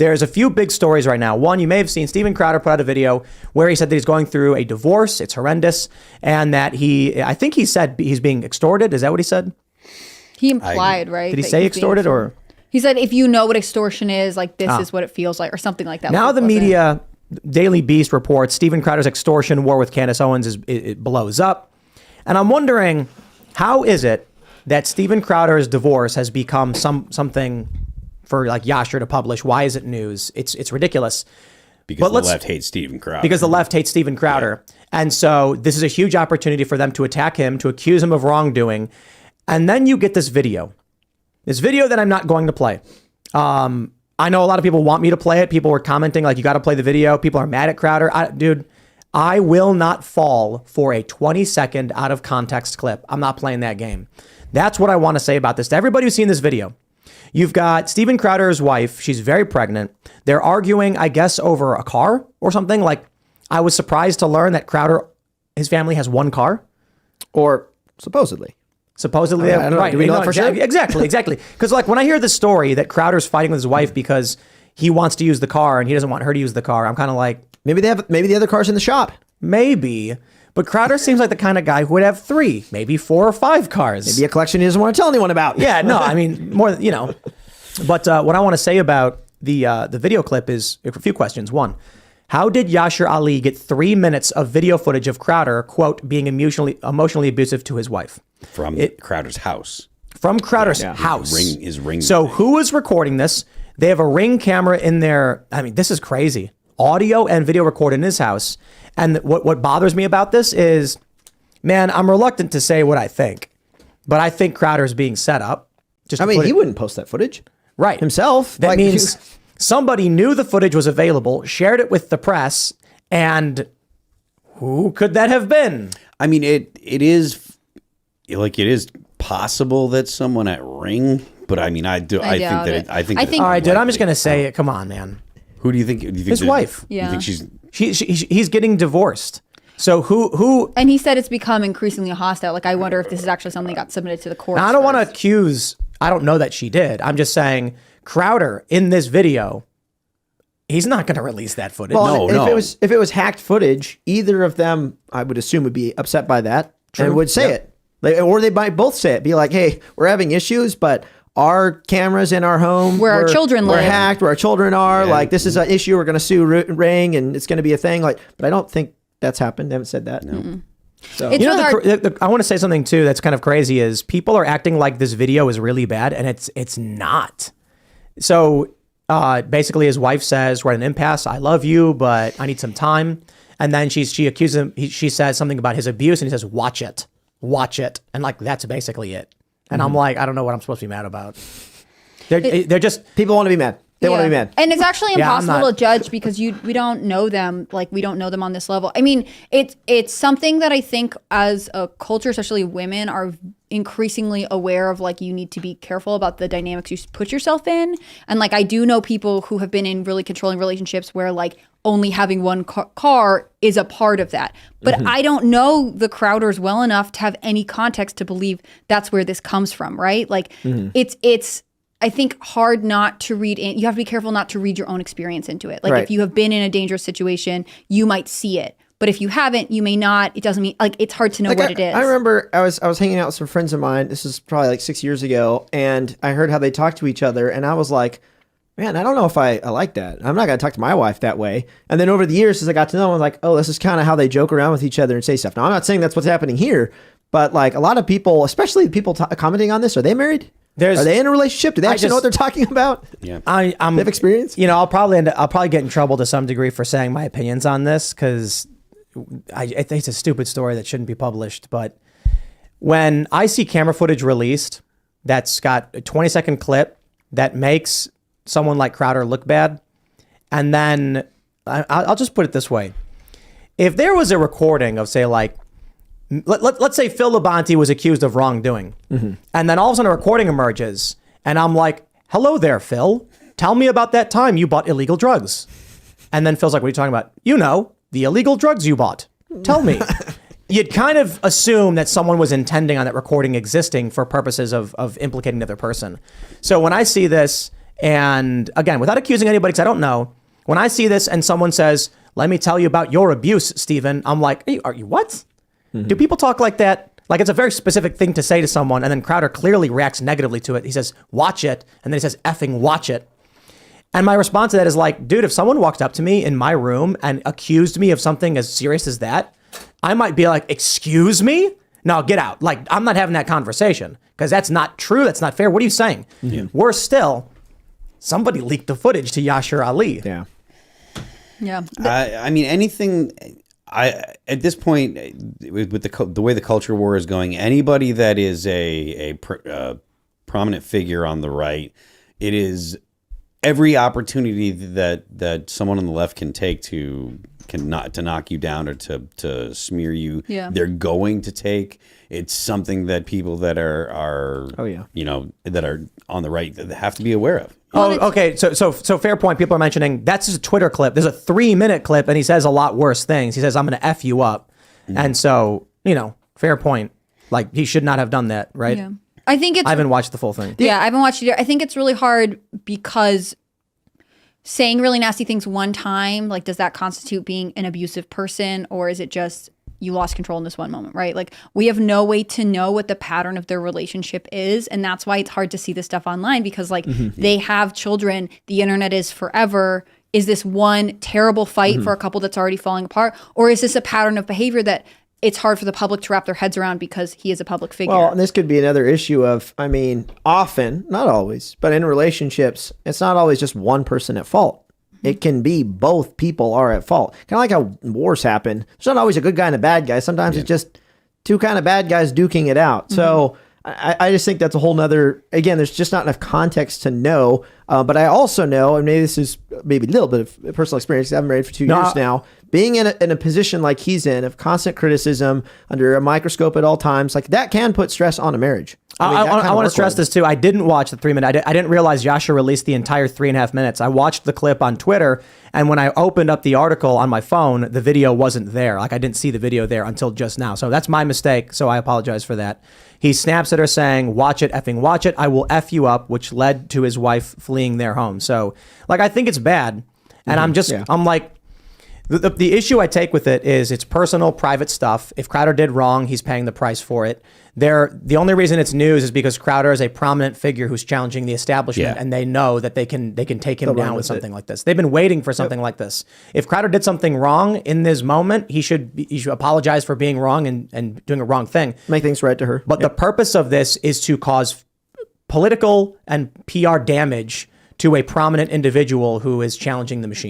there's a few big stories right now. One, you may have seen Steven Crowder put out a video where he said that he's going through a divorce. It's horrendous. And that I think he said he's being extorted. Is that what he said? He implied, right? Did he say extorted or? He said, if you know what extortion is, like this is what it feels like, or something like that. Now the media, Daily Beast reports Steven Crowder's extortion war with Candace Owens it blows up. And I'm wondering, how is it that Steven Crowder's divorce has become something for like Yasher to publish? Why is it news? It's ridiculous. Because the left hates Steven Crowder. Because the left hates Steven Crowder. Yeah. And so this is a huge opportunity for them to attack him, to accuse him of wrongdoing. And then you get this video that I'm not going to play. I know a lot of people want me to play it. People were commenting like, you got to play the video. People are mad at Crowder. Dude, I will not fall for a 20-second out of context clip. I'm not playing that game. That's what I want to say about this. To everybody who's seen this video, you've got Steven Crowder's wife. She's very pregnant. They're arguing, I guess, over a car or something. Like, I was surprised to learn that Crowder, his family has one car. Or supposedly. Supposedly, I don't know. right? Do we know for sure? Exactly. Because like when I hear this story that Crowder's fighting with his wife because he wants to use the car and he doesn't want her to use the car, I'm kind of like, maybe the other car's in the shop. Maybe, but Crowder seems like the kind of guy who would have 3, maybe 4 or 5 cars. Maybe a collection he doesn't want to tell anyone about. Yeah, no, I mean more, But what I want to say about the video clip is a few questions. One, how did Yasher Ali get 3 minutes of video footage of Crowder, quote, being emotionally abusive to his wife? From Crowder's house. From Crowder's house. His ring. So who is recording this? They have a Ring camera in there. I mean, this is crazy. Audio and video recorded in his house. And what bothers me about this is, man, I'm reluctant to say what I think, but I think Crowder's being set up. He wouldn't post that footage. Right. Himself. That means somebody knew the footage was available, shared it with the press, and who could that have been? I mean, it is possible that someone at Ring, but I mean, I think all right, dude, I'm just gonna say it. Come on, man. Who do you think? His wife. Yeah. You think he's getting divorced. So who? And he said it's become increasingly hostile. Like, I wonder if this is actually something that got submitted to the court. I don't want to accuse. I don't know that she did. I'm just saying Crowder in this video, he's not going to release that footage. Well, if it was hacked footage, either of them, I would assume, would be upset by that. True. And would say it. Or they might both say it. Be like, hey, we're having issues, but our cameras in our home, where our children live, we're hacked, where our children are. Yeah. Like, this is an issue. We're going to sue Ring, and it's going to be a thing. Like, but I don't think that's happened. They haven't said that. No. Mm-hmm. So it's really I want to say something too that's kind of crazy is people are acting like this video is really bad, and it's not. So basically, his wife says, "We're at an impasse. I love you, but I need some time." And then she accuses him. She says something about his abuse, and he says, watch it, and like that's basically it. And I'm like, I don't know what I'm supposed to be mad about. They're just people want to be mad. They want to be mad. And it's actually impossible to judge because we don't know them. Like, we don't know them on this level. I mean, it's something that I think as a culture, especially women, are increasingly aware of. Like, you need to be careful about the dynamics you put yourself in. And like, I do know people who have been in really controlling relationships where like only having one car is a part of that. But I don't know the Crowders well enough to have any context to believe that's where this comes from, right? Like, it's I think hard not to read in. You have to be careful not to read your own experience into it. Like, if you have been in a dangerous situation, you might see it. But if you haven't, you may not. It doesn't mean, like, it's hard to know what it is. I remember I was hanging out with some friends of mine. This is probably like 6 years ago. And I heard how they talk to each other. And I was like, man, I don't know if I like that. I'm not going to talk to my wife that way. And then over the years, as I got to know them, I was like, oh, this is kind of how they joke around with each other and say stuff. Now, I'm not saying that's what's happening here. But like a lot of people, especially people commenting on this, are they married? Are they in a relationship? Do they actually know what they're talking about? Yeah, they have experience. I'll probably get in trouble to some degree for saying my opinions on this because I think it's a stupid story that shouldn't be published. But when I see camera footage released that's got a 20-second clip that makes someone like Crowder look bad, and then I'll just put it this way: if there was a recording of, say, like, let's say Phil Labonte was accused of wrongdoing, and then all of a sudden a recording emerges, and I'm like, hello there, Phil. Tell me about that time you bought illegal drugs. And then Phil's like, what are you talking about? The illegal drugs you bought. Tell me. You'd kind of assume that someone was intending on that recording existing for purposes of implicating the other person. So when I see this, And again, without accusing anybody, because I don't know, when I see this and someone says, let me tell you about your abuse, Stephen, I'm like, are you what? Do people talk like that? Like, it's a very specific thing to say to someone, and then Crowder clearly reacts negatively to it. He says, watch it, and then he says, effing watch it. And my response to that is like, dude, if someone walked up to me in my room and accused me of something as serious as that, I might be like, excuse me? No, get out. Like, I'm not having that conversation because that's not true. That's not fair. What are you saying? Worse still, somebody leaked the footage to Yashar Ali. Yeah. Yeah. I mean, anything. At this point, with the way the culture war is going, anybody that is a prominent figure on the right, it is every opportunity that someone on the left can take to knock you down or to smear you. Yeah. They're going to take. It's something that people that are that are on the right that have to be aware of. Oh, okay. So fair point. People are mentioning that's just a Twitter clip. There's a 3-minute clip, and he says a lot worse things. He says, "I'm going to f you up," and so fair point. Like, he should not have done that, right? Yeah. I haven't watched the full thing. Yeah, I haven't watched it. I think it's really hard because saying really nasty things one time, like, does that constitute being an abusive person, or is it just you lost control in this one moment, right? Like, we have no way to know what the pattern of their relationship is, and that's why it's hard to see this stuff online because, like, they have children. The internet is forever. Is this one terrible fight for a couple that's already falling apart, or is this a pattern of behavior that it's hard for the public to wrap their heads around because he is a public figure? Well, and this could be another issue of, I mean, often, not always, but in relationships, it's not always just one person at fault. It can be both people are at fault. Kind of like how wars happen. There's not always a good guy and a bad guy. Sometimes it's just two kind of bad guys duking it out. So I just think that's a whole nother, again, there's just not enough context to know. But I also know, and maybe this is maybe a little bit of personal experience, I've been married for 2 years now, being in a position like he's in, of constant criticism, under a microscope at all times, like that can put stress on a marriage. I want to stress this too. I didn't watch the 3-minute. I didn't realize Yasha released the entire 3.5 minutes. I watched the clip on Twitter, and when I opened up the article on my phone, the video wasn't there. Like, I didn't see the video there until just now. So that's my mistake. So I apologize for that. He snaps at her saying, "Watch it, effing watch it. I will F you up," which led to his wife fleeing their home. So, like, I think it's bad. And I'm like, the issue I take with it is it's personal, private stuff. If Crowder did wrong, he's paying the price for it. The only reason it's news is because Crowder is a prominent figure who's challenging the establishment, and they know that they can take him down with something like this. They've been waiting for something like this. If Crowder did something wrong in this moment, he should apologize for being wrong and doing a wrong thing. Make things right to her. But the purpose of this is to cause political and PR damage to a prominent individual who is challenging the machine.